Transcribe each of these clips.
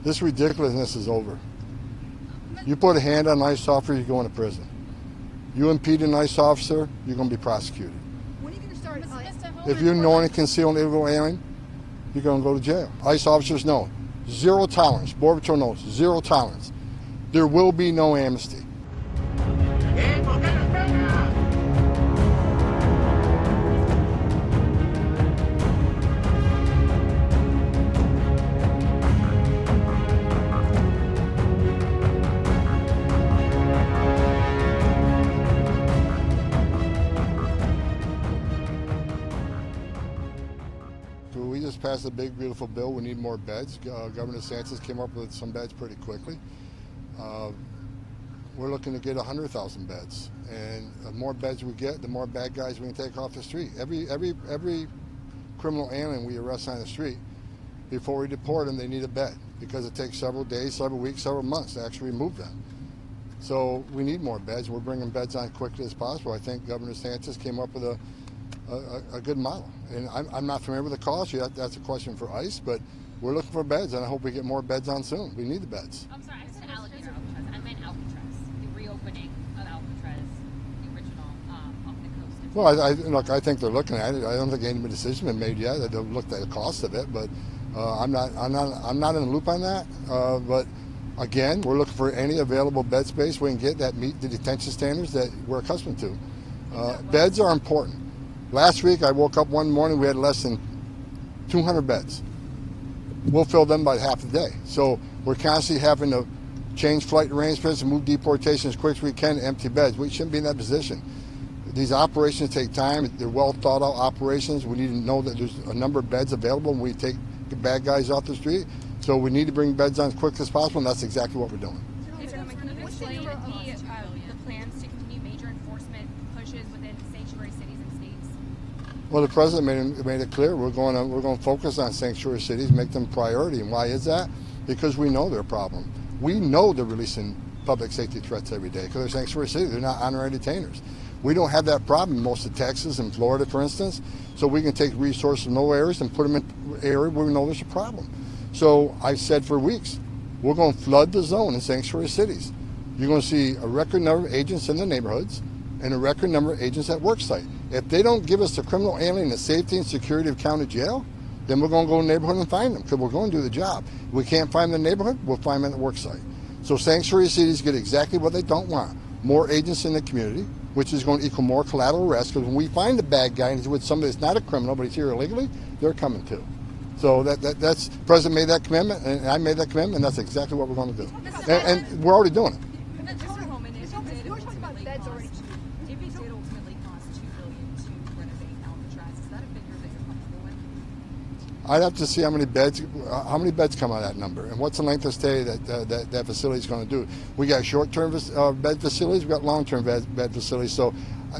This ridiculousness is over. You put a hand on an ICE officer, you're going to prison. You impede an ICE officer, you're going to be prosecuted. When are you going to start? If you're knowing conceal an illegal alien, you're going to go to jail. ICE officers know. Zero tolerance. Border Patrol knows. Zero tolerance. There will be no amnesty. We just passed a big, beautiful bill. We need more beds. Governor DeSantis came up with some beds pretty quickly. We're looking to get 100,000 beds, and the more beds we get, the more bad guys we can take off the street. Every criminal alien we arrest on the street, before we deport them, they need a bed because it takes several days, several weeks, several months to actually remove them. So we need more beds. We're bringing beds on quickly as possible. I think Governor DeSantis came up with a good model. And I'm not familiar with the cost. That's a question for ICE, but we're looking for beds, and I hope we get more beds on soon. We need the beds. I'm sorry, I said Alligator Alcatraz. I meant Alcatraz, the reopening of Alcatraz, the original off the coast. Well, look, I think they're looking at it. I don't think any decision has been made yet. They've looked at the cost of it, but I'm not in the loop on that. But again, we're looking for any available bed space we can get that meet the detention standards that we're accustomed to. Beds are important. Last week, I woke up one morning, we had less than 200 beds. We'll fill them by half the day. So we're constantly having to change flight arrangements and move deportations as quick as we can to empty beds. We shouldn't be in that position. These operations take time. They're well thought out operations. We need to know that there's a number of beds available when we take the bad guys off the street. So we need to bring beds on as quick as possible, and that's exactly what we're doing. What's the plans to continue major enforcement pushes within sanctuary cities and states? Well, the president made it clear we're going to focus on sanctuary cities, make them priority. And why is that? Because we know they're a problem. We know they're releasing public safety threats every day because they're sanctuary cities. They're not honorary detainers. We don't have that problem in most of Texas and Florida, for instance. So we can take resources from those areas and put them in areas where we know there's a problem. So I've said for weeks, we're going to flood the zone in sanctuary cities. You're going to see a record number of agents in the neighborhoods and a record number of agents at work site. If they don't give us the criminal alien the safety and security of county jail, then we're going to go in the neighborhood and find them because we're going to do the job. If we can't find them in the neighborhood, we'll find them at the work site. So sanctuary cities get exactly what they don't want. More agents in the community, which is going to equal more collateral arrest, because when we find a bad guy and he's with somebody that's not a criminal but he's here illegally, they're coming too. So that's the president made that commitment, and I made that commitment, and that's exactly what we're going to do. And we're already doing it. Mr. Homan, if you were talking about beds already. If it did ultimately cost $2 billion to renovate Alcatraz, is that a figure that you're comfortable with? I'd have to see how many beds come out of that number, and what's the length of stay that facility is going to do. We got short-term bed facilities, we got long-term bed facilities. So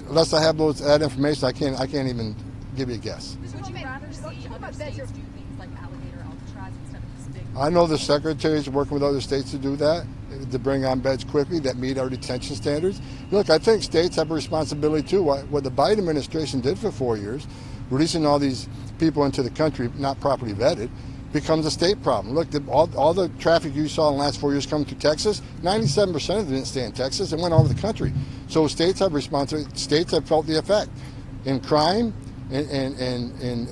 unless I have that information, I can't even give you a guess. Would you rather see other states do things like Alligator Alcatraz instead of this big? I know the secretaries are working with other states to do that, to bring on beds quickly that meet our detention standards. Look, I think states have a responsibility too. What the Biden administration did for 4 years, releasing all these people into the country not properly vetted, becomes a state problem. Look, all the traffic you saw in the last 4 years coming through Texas, 97% of it didn't stay in Texas and went all over the country. So states have responsibility. States have felt the effect in crime and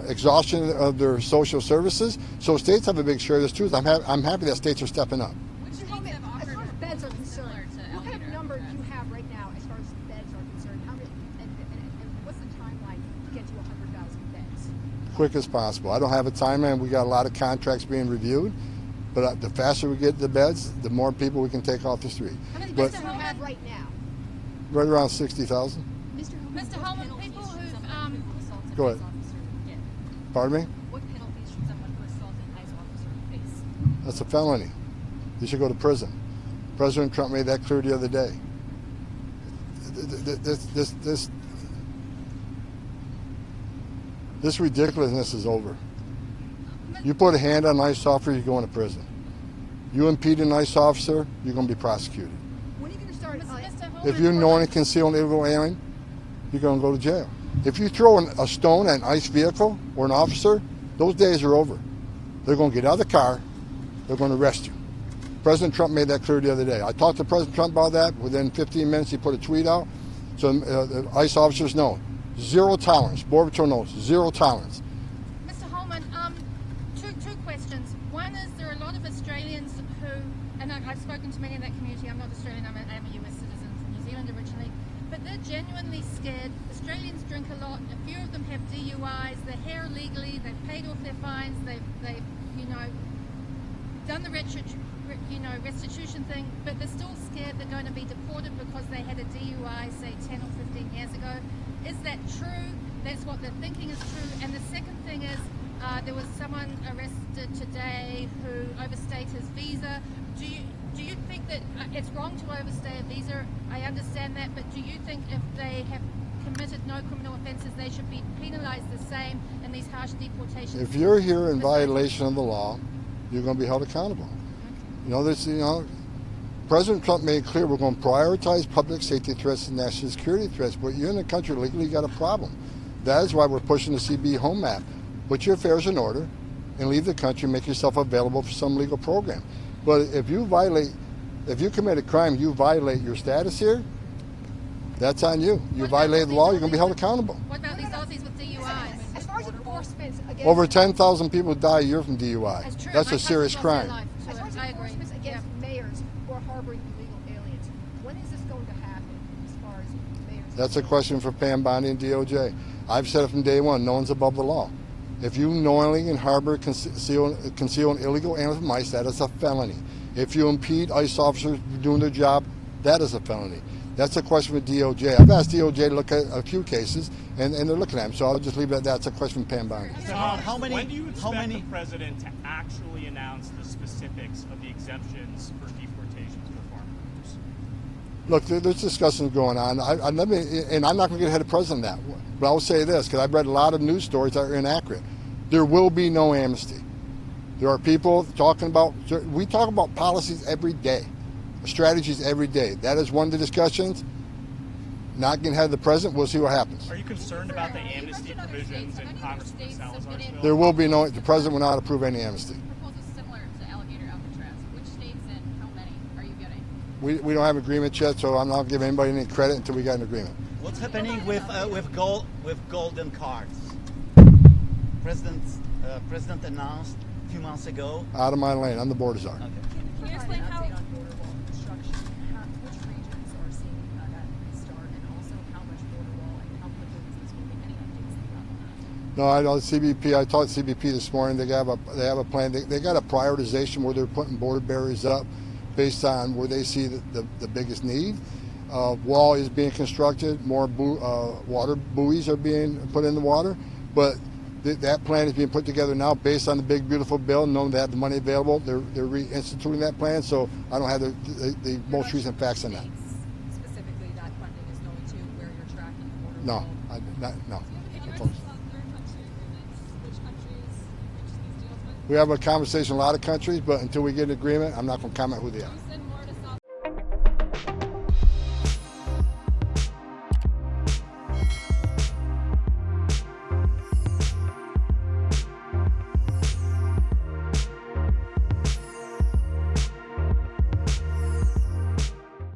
exhaustion of their social services. So states have a big share of this too. I'm happy that states are stepping up. Mr. Homan, as far as beds are concerned, what kind of number do you have right now as far as beds are concerned? How many, and what's the timeline to get to 100,000 beds? Quick as possible. I don't have a timeline. We got a lot of contracts being reviewed, but the faster we get the beds, the more people we can take off the street. How many beds do you have right now? Right around 60,000. Mr. Homan, people who've Go ahead. Pardon me? What penalties should someone who assaulted an ICE officer face? That's a felony. You should go to prison. President Trump made that clear the other day. This ridiculousness is over. You put a hand on an ICE officer, you're going to prison. You impede an ICE officer, you're going to be prosecuted. When are you going to start? If you're knowing and conceal an illegal alien, you're going to go to jail. If you throw a stone at an ICE vehicle or an officer, those days are over. They're going to get out of the car, they're going to arrest you. President Trump made that clear the other day. I talked to President Trump about that. Within 15 minutes, he put a tweet out. So the ICE officers know, zero tolerance. Border Patrol knows, zero tolerance. Mr. Homan, two questions. One is there are a lot of Australians who, and I've spoken to many in that community. I'm not Australian, I'm a US citizen from New Zealand originally, but they're genuinely scared. Australians drink a lot. A few of them have DUIs. They're here illegally. They've paid off their fines. They've done the restitution thing, but they're still scared they're going to be deported because they had a DUI, say 10 or 15 years ago. Is that true? That's what they're thinking is true. And the second thing is, there was someone arrested today who overstayed his visa. Do you think that it's wrong to overstay a visa? I understand that, but do you think if they have committed no criminal offences, they should be penalised the same in these harsh deportations? If you're here in violation of the law, you're going to be held accountable. President Trump made clear we're going to prioritize public safety threats and national security threats, but you're in the country legally, you got a problem. That is why we're pushing the CB home map. Put your affairs in order and leave the country, make yourself available for some legal program. But if you commit a crime, you violate your status here, that's on you. You violate the law, you're going to be held accountable. What about these Aussies with DUIs? As far as enforcement against Over 10,000 people die a year from DUI. That's a serious crime. As far as enforcement against mayors who are harboring illegal aliens, when is this going to happen as far as mayors? That's a question for Pam Bondi and DOJ. I've said it from day one, no one's above the law. If you knowingly and harbor, conceal an illegal alien from ICE, that is a felony. If you impede ICE officers doing their job, that is a felony. That's a question for DOJ. I've asked DOJ to look at a few cases, and they're looking at them, so I'll just leave it at that. That's a question from Pam Bondi. When do you expect the president to actually announce the specifics of the exemptions for deportations for foreign workers? Look, there's discussions going on. I'm not going to get ahead of the president on that. But I will say this, because I've read a lot of news stories that are inaccurate. There will be no amnesty. There are people talking about, we talk about policies every day, strategies every day. That is one of the discussions. Not getting ahead of the president, we'll see what happens. Are you concerned about the amnesty provisions in Congressman Salazar's bill? There will be no, the president will not approve any amnesty. Proposals similar to alligator Alcatraz. Which states and how many are you getting? We don't have an agreement yet, so I'm not going to give anybody any credit until we got an agreement. What's happening with golden cards? President announced a few months ago. Out of my lane. I'm the border czar. Okay. Can you explain how on border wall construction, which regions are seeing that restart, and also how much border wall and how quickly is this moving? Any updates you got on that? No, I know CBP. I talked to CBP this morning. They have a plan. They got a prioritization where they're putting border barriers up based on where they see the biggest need. Wall is being constructed. More water buoys are being put in the water, but that plan is being put together now based on the big beautiful bill. Knowing they have the money available, they're reinstituting that plan. So I don't have the most recent facts on that. Specifically, that funding is going to where you're tracking the border No, wall. no. Which countries these deals with? We have a conversation with a lot of countries, but until we get an agreement, I'm not going to comment who they are.